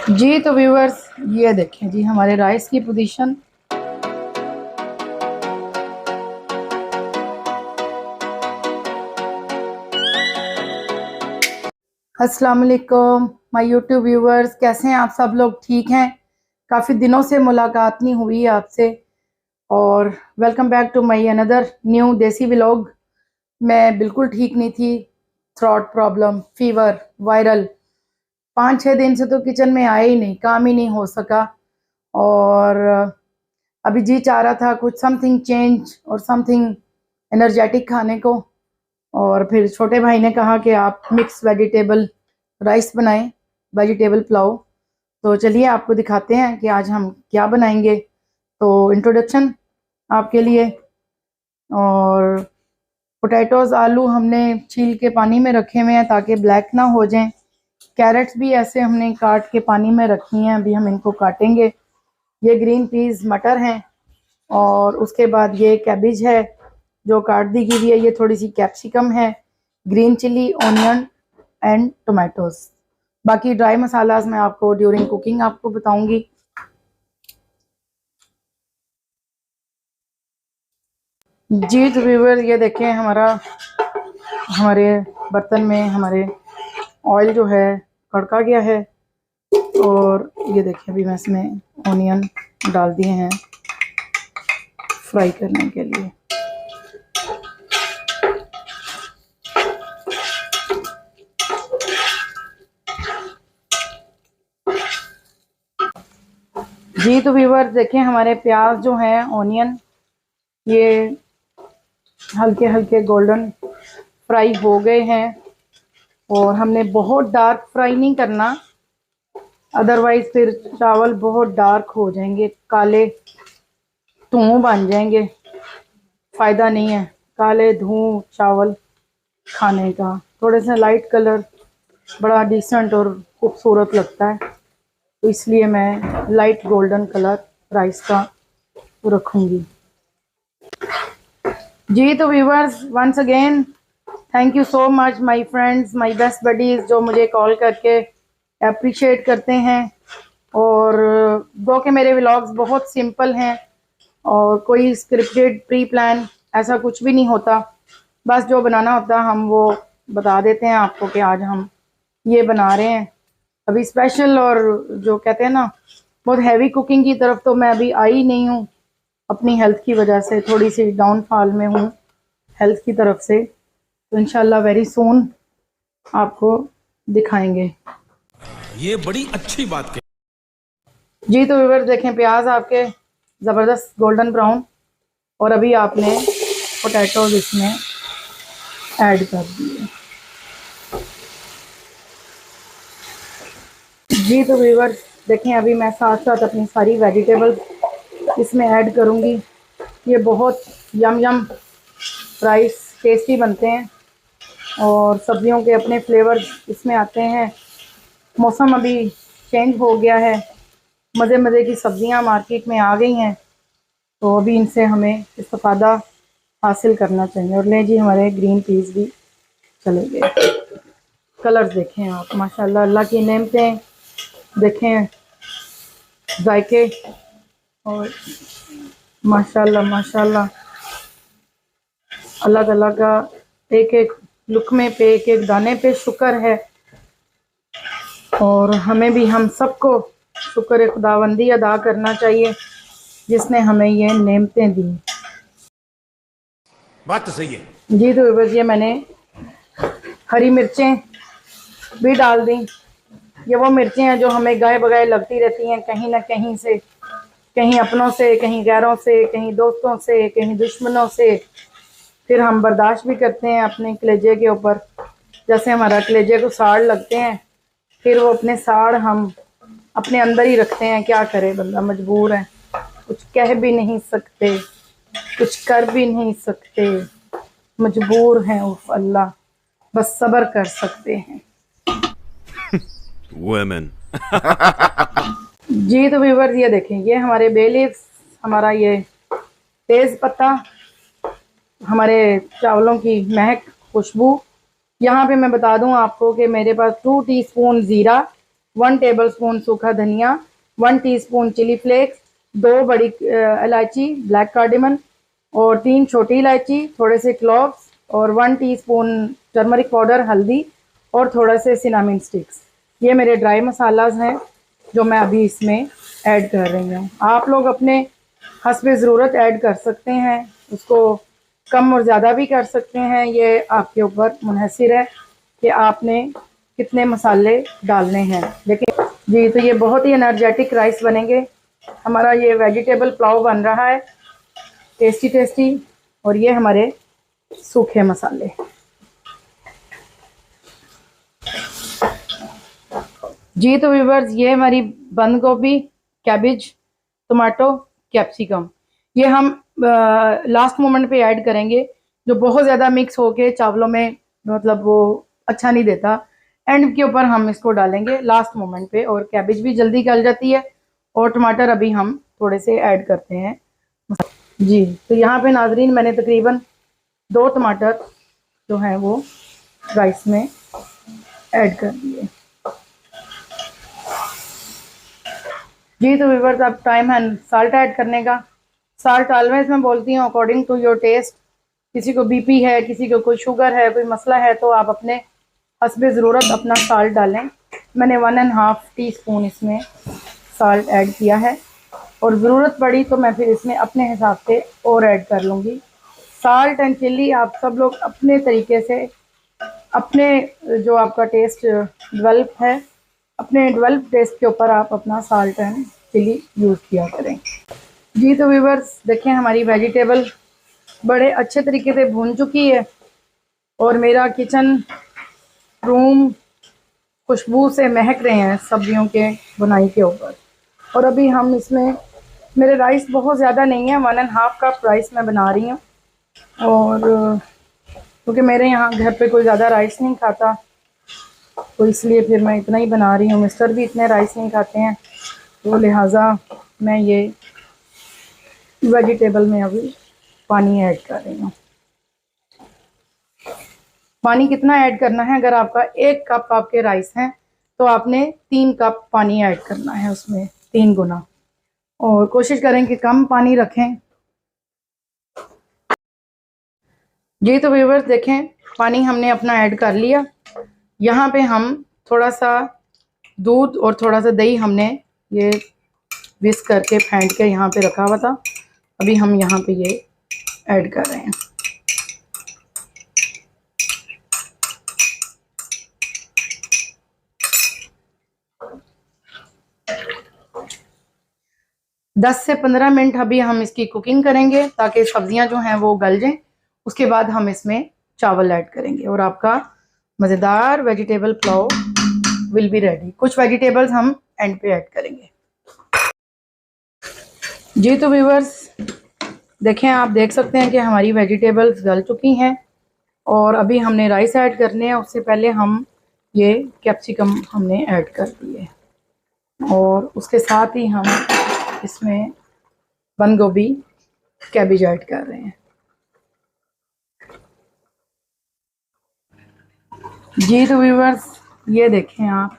जी तो व्यूअर्स ये देखें जी हमारे राइस की पोजीशन। अस्सलाम वालेकुम माय यूट्यूब व्यूअर्स, कैसे हैं आप सब लोग? ठीक हैं? काफ़ी दिनों से मुलाकात नहीं हुई आपसे और welcome back to my another new desi vlog. मैं बिल्कुल ठीक नहीं थी, थ्रोट प्रॉब्लम, फीवर, वायरल। 5-6 दिन से तो किचन में आए ही नहीं, काम ही नहीं हो सका। और अभी जी चाह रहा था कुछ समथिंग चेंज और समथिंग एनर्जेटिक खाने को। और फिर छोटे भाई ने कहा कि आप मिक्स वेजिटेबल राइस बनाएं, वेजिटेबल पुलाव। तो चलिए आपको दिखाते हैं कि आज हम क्या बनाएंगे। तो इंट्रोडक्शन आपके लिए। और पोटैटोज़, आलू हमने छील के पानी में रखे हुए हैं ताकि ब्लैक ना हो जाएं। कैरेट्स भी ऐसे हमने काट के पानी में रखी हैं, अभी हम इनको काटेंगे। ये ग्रीन पीस मटर हैं और उसके बाद ये कैबिज है जो काट दी गई है। ये थोड़ी सी कैप्सिकम है, green chilli, onion and tomatoes. बाकी ड्राई मसालाज मैं आपको ड्यूरिंग कुकिंग आपको बताऊंगी। जी तो व्यूअर ये देखें हमारे बर्तन में हमारे ऑयल जो है कड़का गया है। और ये देखें अभी मैं इसमें ऑनियन डाल दिए हैं फ्राई करने के लिए। जी तो व्यूअर देखें हमारे प्याज जो हैं, ऑनियन, ये हल्के हल्के गोल्डन फ्राई हो गए हैं। और हमने बहुत डार्क फ्राई नहीं करना, अदरवाइज फिर चावल बहुत डार्क हो जाएंगे, काले धुआं बन जाएंगे, फ़ायदा नहीं है काले धुआं चावल खाने का। थोड़े से लाइट कलर बड़ा डिसेंट और खूबसूरत लगता है, तो इसलिए मैं लाइट गोल्डन कलर राइस का रखूँगी। जी तो viewers once again thank you so much my friends, my best buddies जो मुझे कॉल करके अप्रिशिएट करते हैं। और गो के मेरे व्लॉग्स बहुत सिंपल हैं और कोई स्क्रिप्टेड प्री प्लान ऐसा कुछ भी नहीं होता। बस जो बनाना होता है हम वो बता देते हैं आपको कि आज हम ये बना रहे हैं। अभी स्पेशल और जो कहते हैं ना बहुत हैवी कुकिंग की तरफ तो मैं अभी आई नहीं हूँ, अपनी हेल्थ की वजह से थोड़ी सी डाउनफॉल में हूँ हेल्थ की तरफ से। तो इंशाल्लाह वेरी सून आपको दिखाएंगे। ये बड़ी अच्छी बात कही। जी तो व्यूअर देखें प्याज आपके ज़बरदस्त गोल्डन ब्राउन, और अभी आपने पोटैटोज इसमें ऐड कर दिए। जी तो व्यूअर देखें अभी मैं साथ साथ अपनी सारी वेजिटेबल्स इसमें ऐड करूँगी। ये बहुत यम यम राइस टेस्टी बनते हैं और सब्जियों के अपने फ्लेवर्स इसमें आते हैं। मौसम अभी चेंज हो गया है, मज़े मज़े की सब्जियां मार्केट में आ गई हैं, तो अभी इनसे हमें इस्तेफ़ादा हासिल करना चाहिए। और ले जी हमारे ग्रीन पीस भी चले गए। कलर्स देखें आप, माशाल्लाह अल्लाह की नेमतें देखें, जायके और माशाल्लाह माशाल्लाह अलग अलग का एक एक लुकमे पे, एक एक दाने पे शुक्र है। और हमें भी हम सबको शुक्र खुदावंदी अदा करना चाहिए जिसने हमें ये नेमतें दी। बात तो सही है। जी तो बस ये मैंने हरी मिर्चें भी डाल दी। ये वो मिर्चें हैं जो हमें गाय बगाए लगती रहती हैं कहीं ना कहीं से, कहीं अपनों से, कहीं गैरों से, कहीं दोस्तों से, कहीं दुश्मनों से। फिर हम बर्दाश्त भी करते हैं अपने कलेजे के ऊपर। जैसे हमारा कलेजे को साड़ लगते हैं, फिर वो अपने साड़ हम अपने अंदर ही रखते हैं। क्या करे बंदा, मजबूर है, कुछ कह भी नहीं सकते, कुछ कर भी नहीं सकते, मजबूर हैं। उफ अल्लाह, बस सब्र कर सकते हैं। वुमेन। जी तो व्यूअर्स ये देखें, ये हमारे बे लीव्स, हमारा ये तेज पत्ता, हमारे चावलों की महक, खुशबू। यहाँ पे मैं बता दूं आपको कि मेरे पास 2 टीस्पून ज़ीरा, 1 टेबलस्पून सूखा धनिया, 1 टीस्पून चिली फ्लेक्स, 2 बड़ी इलायची ब्लैक कार्डेमन और 3 छोटी इलायची, थोड़े से क्लॉव्स और 1 टीस्पून टर्मरिक पाउडर हल्दी और थोड़ा से सिनामिन स्टिक्स। ये मेरे ड्राई मसालाज हैं जो मैं अभी इसमें ऐड कर रही हूँ। आप लोग अपने हस्बे ज़रूरत ऐड कर सकते हैं, उसको कम और ज़्यादा भी कर सकते हैं, ये आपके ऊपर मुनहसर है कि आपने कितने मसाले डालने हैं। लेकिन जी, तो ये बहुत ही एनर्जेटिक राइस बनेंगे। हमारा ये वेजिटेबल पुलाव बन रहा है, टेस्टी टेस्टी। और ये हमारे सूखे मसाले। जी तो व्यूअर्स, ये हमारी बंद गोभी, कैबिज, टमाटो, कैप्सिकम, ये हम लास्ट मोमेंट पे ऐड करेंगे। जो बहुत ज़्यादा मिक्स होके चावलों में मतलब वो अच्छा नहीं देता, एंड के ऊपर हम इसको डालेंगे लास्ट मोमेंट पे। और कैबिज भी जल्दी गल जाती है और टमाटर अभी हम थोड़े से ऐड करते हैं। जी तो यहाँ पे नाजरीन मैंने तकरीबन 2 टमाटर जो हैं वो राइस में ऐड कर दिए। जी तो व्यूअर्स, अब टाइम है साल्ट ऐड करने का। साल्ट ऑलवेज मैं बोलती हूँ अकॉर्डिंग टू योर टेस्ट। किसी को बीपी है, किसी को कोई शुगर है, कोई मसला है, तो आप अपने हस्बे ज़रूरत अपना साल्ट डालें। मैंने 1.5 टीस्पून इसमें साल्ट ऐड किया है और ज़रूरत पड़ी तो मैं फिर इसमें अपने हिसाब से और ऐड कर लूँगी। साल्ट एंड चिल्ली आप सब लोग अपने तरीके से, अपने जो आपका टेस्ट डेवलप है, अपने डेवलप टेस्ट के ऊपर आप अपना साल्ट एंड चिली यूज़ किया करें। जी तो व्यूअर्स, देखें हमारी वेजिटेबल बड़े अच्छे तरीके से भून चुकी है और मेरा किचन रूम खुशबू से महक रहे हैं सब्जियों के बुनाई के ऊपर। और अभी हम इसमें, मेरे राइस बहुत ज़्यादा नहीं है, 1.5 कप राइस मैं बना रही हूँ। और क्योंकि मेरे यहाँ घर पे कोई ज़्यादा राइस नहीं खाता, तो इसलिए फिर मैं इतना ही बना रही हूँ। मिस्टर भी इतने राइस नहीं खाते हैं, तो लिहाजा मैं ये वेजिटेबल में अभी पानी ऐड कर रही हूँ। पानी कितना ऐड करना है? अगर आपका 1 कप आपके राइस हैं तो आपने 3 कप पानी ऐड करना है उसमें, 3 गुना। और कोशिश करें कि कम पानी रखें। जी तो व्यूअर्स, देखें पानी हमने अपना ऐड कर लिया। यहाँ पे हम थोड़ा सा दूध और थोड़ा सा दही हमने ये विस्क करके फेंट के यहाँ पे रखा हुआ था, अभी हम यहाँ पे ये ऐड कर रहे हैं। दस से 15 मिनट अभी हम इसकी कुकिंग करेंगे ताकि सब्जियां जो हैं वो गल जाएं। उसके बाद हम इसमें चावल ऐड करेंगे और आपका मज़ेदार vegetable pulao will be ready. कुछ वेजिटेबल्स हम एंड पे ऐड करेंगे। जी तो व्यूअर्स, देखें, आप देख सकते हैं कि हमारी वेजिटेबल्स गल चुकी हैं और अभी हमने राइस ऐड करने हैं। उससे पहले हम ये कैप्सिकम हमने ऐड कर दिए और उसके साथ ही हम इसमें बंद गोभी, कैबिज ऐड कर रहे हैं। जी तो व्यूअर्स, ये देखें आप,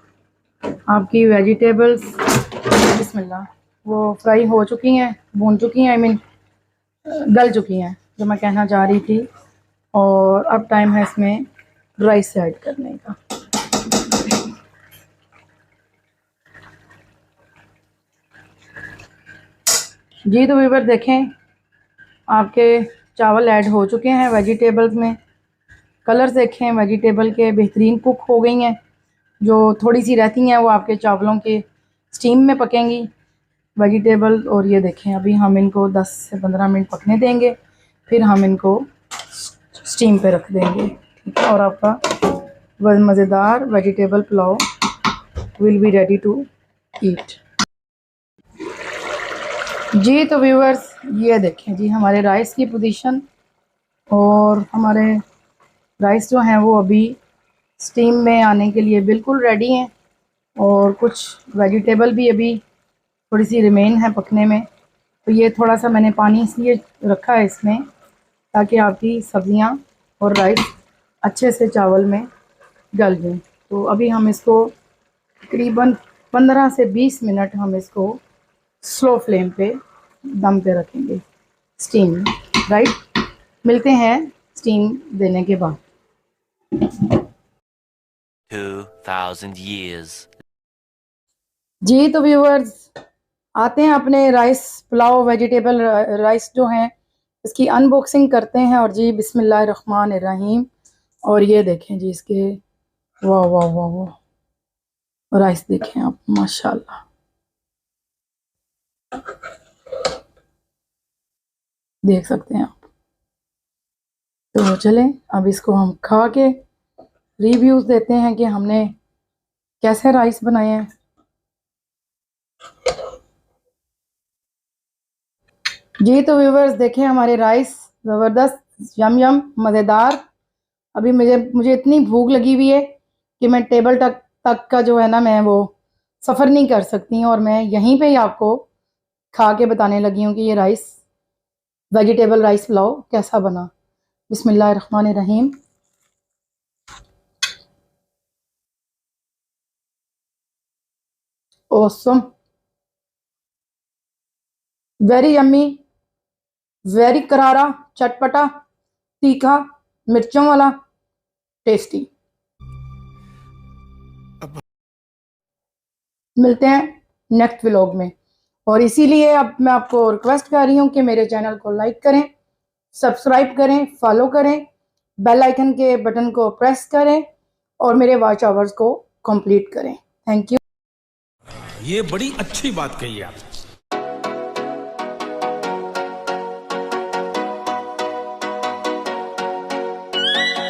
आपकी वेजिटेबल्स बिस्मिल्लाह वो फ्राई हो चुकी हैं, भून चुकी हैं, आई मीन गल चुकी हैं, जो मैं कहना चाह रही थी। और अब टाइम है इसमें राइस ऐड करने का। जी तो व्यूअर, देखें आपके चावल ऐड हो चुके हैं वेजिटेबल्स में। कलर देखें वेजिटेबल के बेहतरीन कुक हो गई हैं। जो थोड़ी सी रहती हैं वो आपके चावलों के स्टीम में पकेंगी वेजिटेबल। और ये देखें अभी हम इनको 10 से 15 मिनट पकने देंगे, फिर हम इनको स्टीम पे रख देंगे, ठीक है। और आपका मज़ेदार vegetable pulao will be ready to eat. जी तो व्यूअर्स, ये देखें जी हमारे राइस की पोजीशन, और हमारे राइस जो हैं वो अभी स्टीम में आने के लिए बिल्कुल रेडी हैं। और कुछ वेजिटेबल भी अभी थोड़ी सी रिमेन है पकने में, तो ये थोड़ा सा मैंने पानी इसलिए रखा है इसमें ताकि आपकी सब्जियां और राइस अच्छे से चावल में गल जाएं। तो अभी हम इसको तकरीबन 15 से 20 मिनट हम इसको स्लो फ्लेम पे दम पे रखेंगे स्टीम में, राइट। मिलते हैं स्टीम देने के बाद। 2000 years. जी तो व्यूअर्स, आते हैं अपने राइस पुलाव वेजिटेबल राइस जो हैं इसकी अनबॉक्सिंग करते हैं। और जी बिस्मिल्लाहिर्रहमानिर्रहीम। और ये देखें जी इसके, वाह वाह वाह वाह, राइस देखें आप, माशाल्लाह। देख सकते हैं आप। तो चलें अब इसको हम खा के रिव्यूज देते हैं कि हमने कैसे राइस बनाए हैं। जी तो व्यूवर्स देखें हमारे राइस ज़बरदस्त, यम यम, मज़ेदार। अभी मुझे इतनी भूख लगी हुई है कि मैं टेबल तक का जो है ना, मैं वो सफ़र नहीं कर सकती हूँ। और मैं यहीं पे ही आपको खा के बताने लगी हूँ कि ये राइस वेजिटेबल राइस पुलाव कैसा बना। बिस्मिल्लाहिर्रहमानिर्रहीम। ऑसम, वेरी यम्मी, वेरी करारा, चटपटा, तीखा, मिर्चों वाला, टेस्टी। मिलते हैं नेक्स्ट व्लॉग में। और इसीलिए अब मैं आपको रिक्वेस्ट कर रही हूँ कि मेरे चैनल को लाइक करें, सब्सक्राइब करें, फॉलो करें, बेल आइकन के बटन को प्रेस करें और मेरे वॉच आवर्स को कंप्लीट करें। Thank you. ये बड़ी अच्छी बात कही आप।